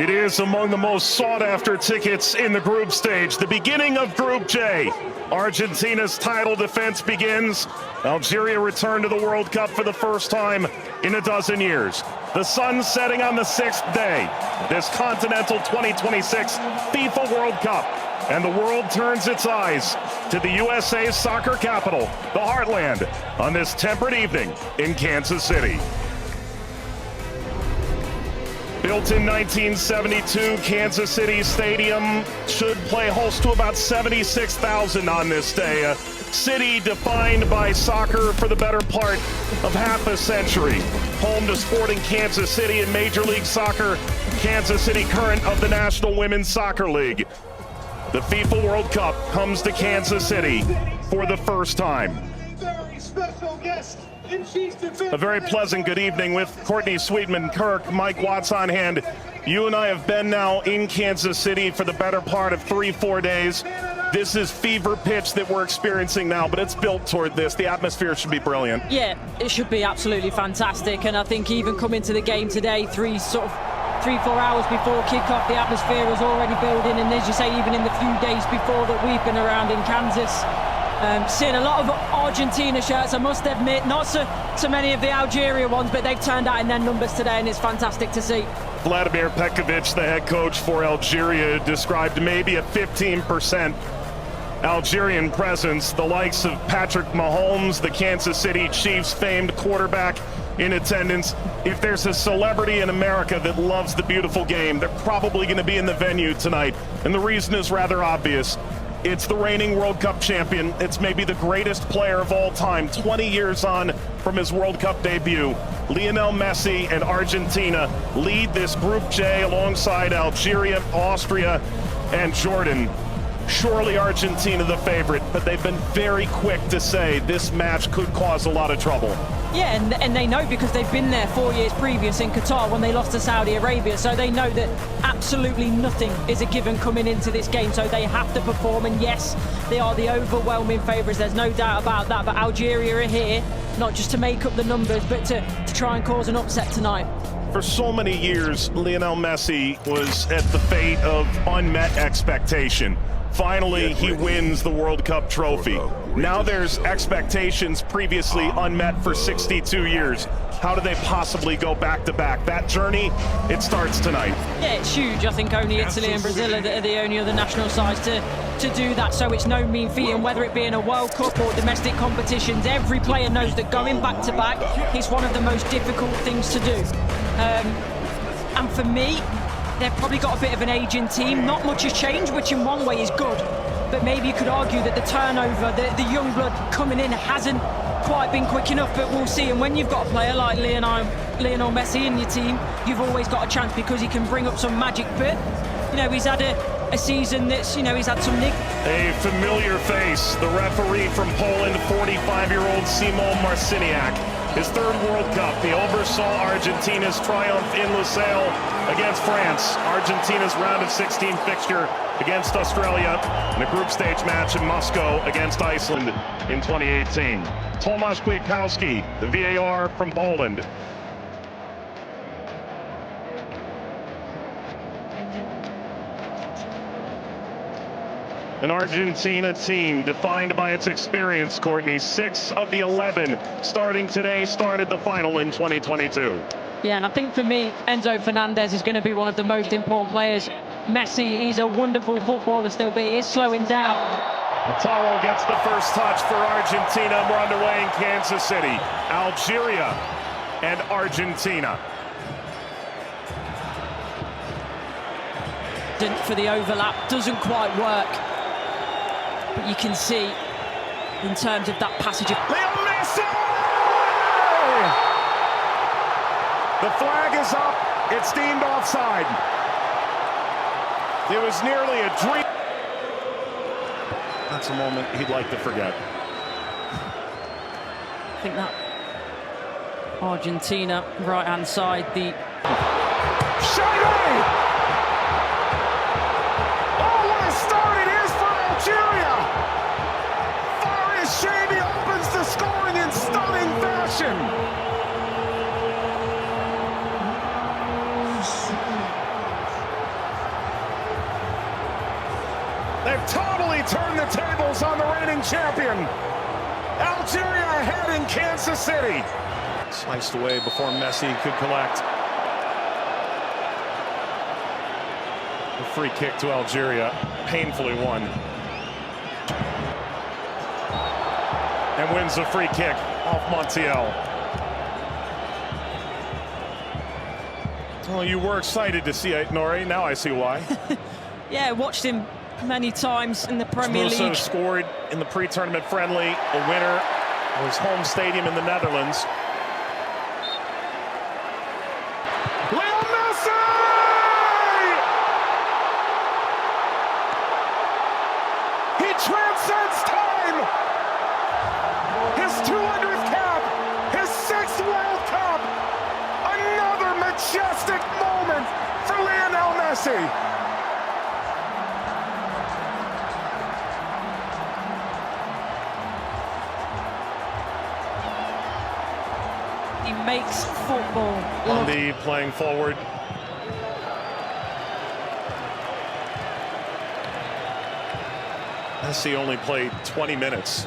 It is among the most sought-after tickets in the group stage. The beginning of Group J. Argentina's title defense begins. Algeria returned to the World Cup for the first time in a dozen years. The sun setting on the sixth day. This Continental 2026 FIFA World Cup. And the world turns its eyes to the USA's soccer capital, the Heartland, on this temperate evening in Kansas City. Built in 1972, Kansas City Stadium should play host to about 76,000 on this day. A city defined by soccer for the better part of half a century. Home to Sporting Kansas City in Major League Soccer, Kansas City current of the National Women's Soccer League. The FIFA World Cup comes to Kansas City for the first time. Very special guest. A very pleasant good evening with Courtney Sweetman-Kirk, Mike Watts on hand. You and I have been now in Kansas City for the better part of 3-4 days. This is fever pitch that we're experiencing now, but it's built toward this. The atmosphere should be brilliant. Yeah, it should be absolutely fantastic. And I think even coming to the game today, 3-4 hours before kickoff, the atmosphere was already building. And as you say, even in the few days before that we've been around in Kansas, seeing a lot of Argentina shirts, I must admit, not so many of the Algeria ones, but they've turned out in their numbers today, and it's fantastic to see. Vladimir Petkovic, the head coach for Algeria, described maybe a 15% Algerian presence. The likes of Patrick Mahomes, the Kansas City Chiefs famed quarterback, in attendance. If there's a celebrity in America that loves the beautiful game, they're probably going to be in the venue tonight. And the reason is rather obvious. It's the reigning World Cup champion. It's maybe the greatest player of all time, 20 years on from his World Cup debut. Lionel Messi and Argentina lead this Group J alongside Algeria, Austria, and Jordan. Surely Argentina the favorite, but they've been very quick to say this match could cause a lot of trouble. Yeah, and they know because they've been there 4 years previous in Qatar when they lost to Saudi Arabia, so they know that absolutely nothing is a given coming into this game, so they have to perform. And yes, they are the overwhelming favourites, there's no doubt about that, but Algeria are here not just to make up the numbers, but to try and cause an upset tonight. For so many years, Lionel Messi was at the fate of unmet expectation. Finally, he wins the World Cup trophy. Now there's expectations previously unmet for 62 years. How do they possibly go back-to-back? That journey, it starts tonight. Yeah, it's huge. I think only Italy and Brazil are the only other national sides to do that, so it's no mean feat. And whether it be in a World Cup or domestic competitions, every player knows that going back-to-back is one of the most difficult things to do. And for me, they've probably got a bit of an aging team. Not much has changed, which in one way is good. But maybe you could argue that the turnover, the young blood coming in hasn't quite been quick enough, but we'll see. And when you've got a player like Lionel Messi in your team, you've always got a chance because he can bring up some magic. But, you know, he's had a season that's, you know, he's had some nick. A familiar face, the referee from Poland, 45-year-old Szymon Marciniak. His third World Cup, he oversaw Argentina's triumph in Lusail against France, Argentina's round of 16 fixture against Australia, and a group stage match in Moscow against Iceland in 2018. Tomasz Kwiatkowski, the VAR from Poland. An Argentina team defined by its experience, Courtney. 6 of the 11 starting today started the final in 2022. Yeah, and I think for me, Enzo Fernandez is going to be one of the most important players. Messi, he's a wonderful footballer still, but he is slowing down. Lautaro gets the first touch for Argentina. We're underway in Kansas City. Algeria and Argentina. For the overlap, doesn't quite work. But you can see, in terms of that passage of... Lionel Messi! The flag is up. It's deemed offside. It was nearly a dream. That's a moment he'd like to forget. I think that Argentina, right-hand side, the... Shady! Oh, what a start it is for Algeria! Faris Shady opens the scoring in stunning fashion. They've totally turned the tables on the reigning champion. Algeria ahead in Kansas City. Sliced away before Messi could collect. A free kick to Algeria, painfully won. And wins the free kick off Montiel. Well, you were excited to see it, Nori. Now I see why. Yeah, watched him many times in the Premier League. Also scored in the pre-tournament friendly, a winner of his home stadium in the Netherlands. Leo Messi! He transcends time! His 200th cap, his 6th World Cup, another majestic moment for Lionel Messi. He makes football look. Andy playing forward. Messi only played 20 minutes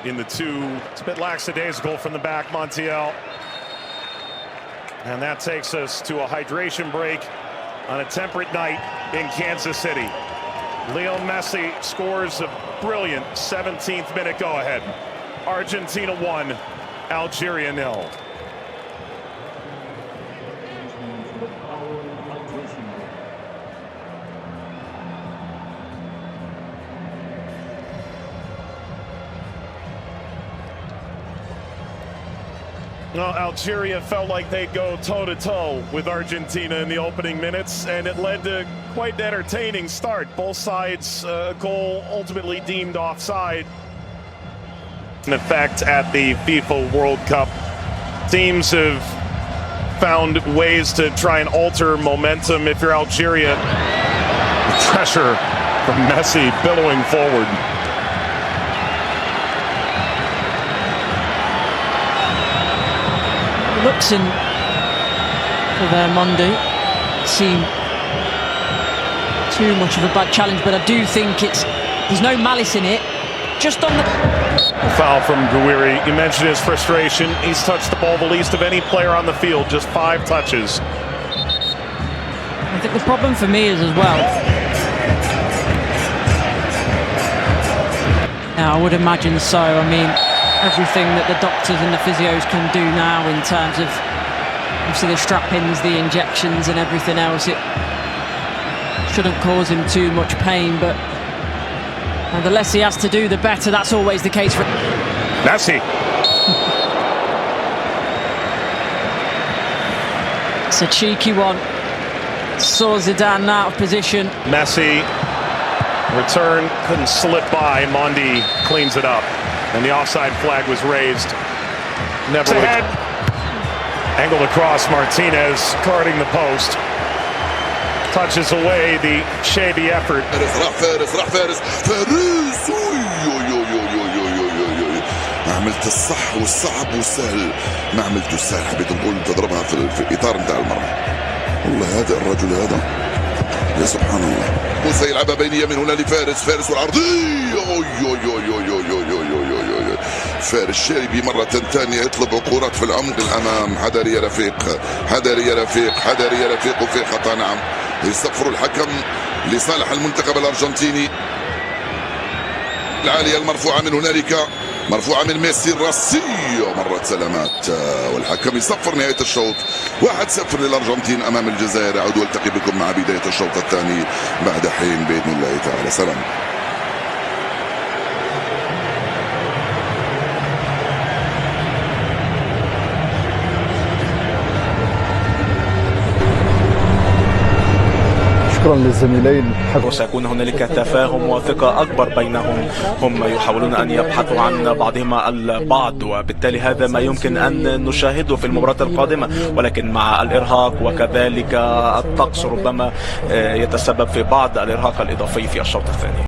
in the two. It's a bit lackadaisical from the back, Montiel. And that takes us to a hydration break on a temperate night in Kansas City. Leo Messi scores a brilliant 17th minute go-ahead. Argentina 1, Algeria 0. Well, Algeria felt like they'd go toe-to-toe with Argentina in the opening minutes, and it led to quite an entertaining start. Both sides, a goal ultimately deemed offside. In effect, at the FIFA World Cup, teams have found ways to try and alter momentum. If you're Algeria, pressure from Messi billowing forward. Looks in for their Monday. Seem too much of a bad challenge, but I do think there's no malice in it. Just on the foul from Gouiri. You mentioned his frustration. He's touched the ball the least of any player on the field, just 5 touches. I think the problem for me is as well. Now, I would imagine so. I mean, everything that the doctors and the physios can do now in terms of obviously the strap-ins, the injections and everything else, it shouldn't cause him too much pain, but the less he has to do, the better. That's always the case for Messi. It's a cheeky one. Saw Zidane out of position. Messi, return, couldn't slip by. Mondi cleans it up. And the offside flag was raised. Never ahead. Angled across, Martinez guarding the post. Touches away the shady effort. ما عملت الصح والصعب والسهل، ما عملت السهل، حبيت نقول تضربها في الاطار نتاع المرمى. والله هذا الرجل هذا يا سبحان الله. موسى يلعبها بينيه من هنا لفارس، فارس والعرضيه. فارس شاربي مرة ثانية يطلب كرات في العمق الأمام. حذر يا رفيق، حذر يا رفيق، حذر يا رفيق، وفي خطأ. نعم، يصفر الحكم لصالح المنتخب الأرجنتيني. العالية المرفوعة من هنالك، مرفوعة من ميسي الراسية، مرت سلامات، والحكم يصفر نهاية الشوط. 1-0 للأرجنتين أمام الجزائر. أعود والتقي بكم مع بداية الشوط الثاني بعد حين بإذن الله تعالى. سلام. للزميلين. وسيكون هنالك تفاهم وثقة أكبر بينهم. هم يحاولون أن يبحثوا عن بعضهما البعض، وبالتالي هذا ما يمكن أن نشاهده في المباراة القادمة، ولكن مع الإرهاق وكذلك الطقس ربما يتسبب في بعض الإرهاق الإضافي في الشوط الثاني.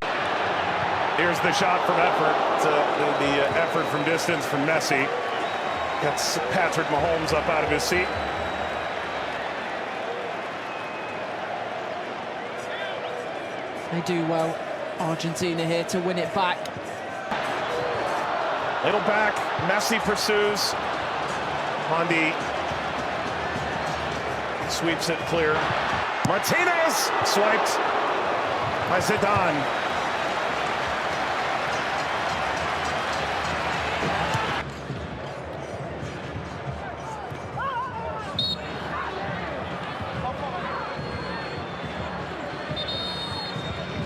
Here's the shot from effort. The effort from distance from Messi. Gets Patrick Mahomes up out of his seat. They do well Argentina here to win it back. Little back, Messi pursues. Hondi sweeps it clear. Martinez swiped by Zidane.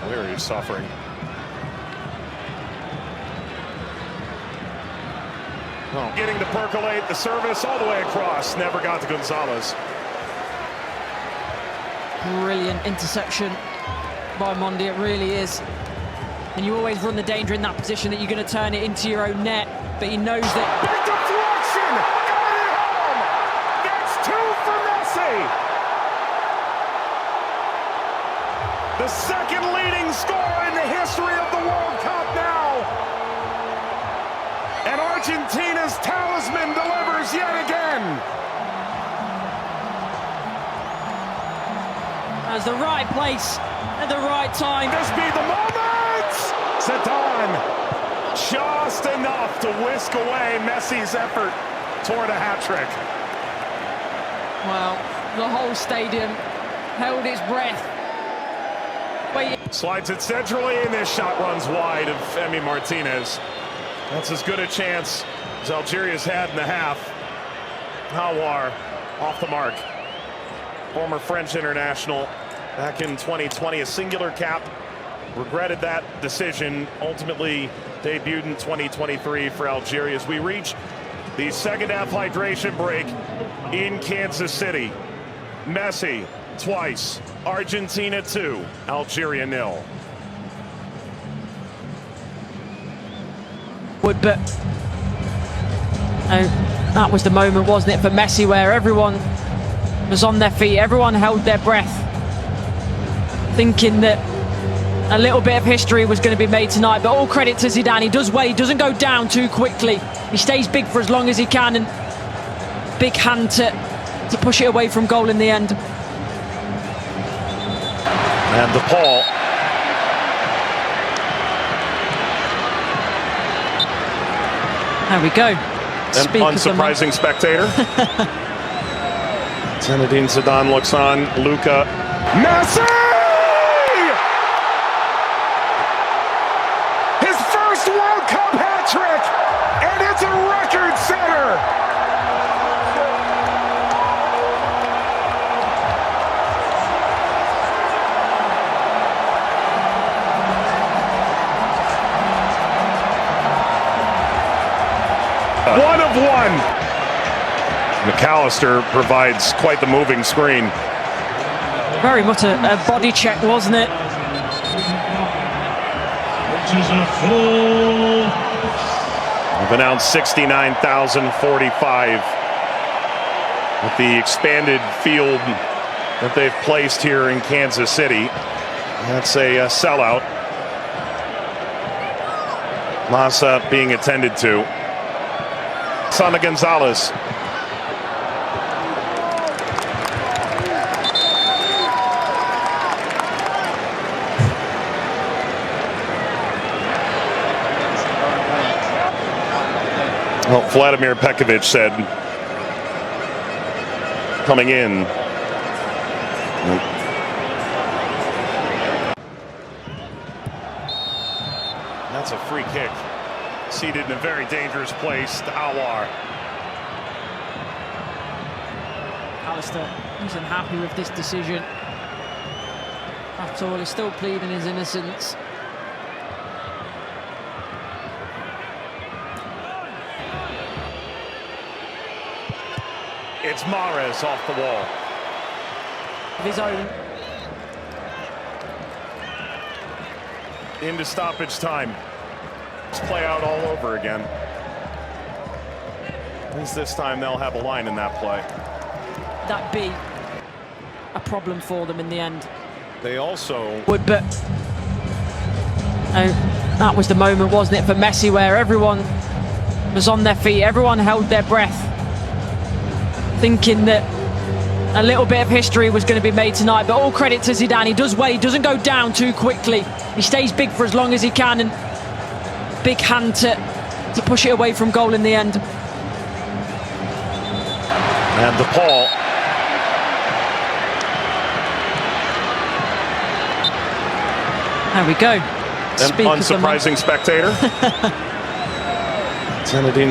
We're suffering. Oh. Getting to percolate the service all the way across. Never got to Gonzalez. Brilliant interception by Mondi, it really is. And you always run the danger in that position that you're going to turn it into your own net, but he knows that. Big deflection! Got it home! That's 2 for Messi! The second leading scorer in the history of the World Cup now! And Argentina's talisman delivers yet again! As the right place at the right time. This be the moment! Zidane just enough to whisk away Messi's effort toward a hat-trick. Well, the whole stadium held its breath. Slides it centrally, and this shot runs wide of Emi Martinez. That's as good a chance as Algeria's had in the half. Hawar off the mark. Former French international back in 2020, a singular cap. Regretted that decision. Ultimately debuted in 2023 for Algeria as we reach the second half hydration break in Kansas City. Messi twice. Argentina 2, Algeria 0. But that was the moment, wasn't it, for Messi, where everyone was on their feet, everyone held their breath, thinking that a little bit of history was going to be made tonight. But all credit to Zidane, he does well, he doesn't go down too quickly, he stays big for as long as he can, and big hand to push it away from goal in the end. And the Paul. There we go. An unsurprising spectator. Zinedine Zidane looks on. Luka. Messi! His first World Cup hat-trick! And it's a record setter! One of one. McAllister provides quite the moving screen. Very much a body check, wasn't it? We've announced 69,045 with the expanded field that they've placed here in Kansas City. That's a sellout. Massa being attended to. Sana Gonzalez. Well, Vladimir Pekovic said coming in. That's a free kick. Seated in a very dangerous place to Hawar. Alistair is unhappy with this decision. After all, he's still pleading his innocence. It's Mahrez off the wall. Of his own. Into stoppage time. Let's play out all over again. At least this time they'll have a line in that play. That be a problem for them in the end. They also But that was the moment, wasn't it, for Messi, where everyone was on their feet, everyone held their breath, thinking that A little bit of history was going to be made tonight, but all credit to Zidane. He does well, he doesn't go down too quickly. He stays big for as long as he can, and big hand to push it away from goal in the end. And the Paul. There we go. An unsurprising spectator. Zinedine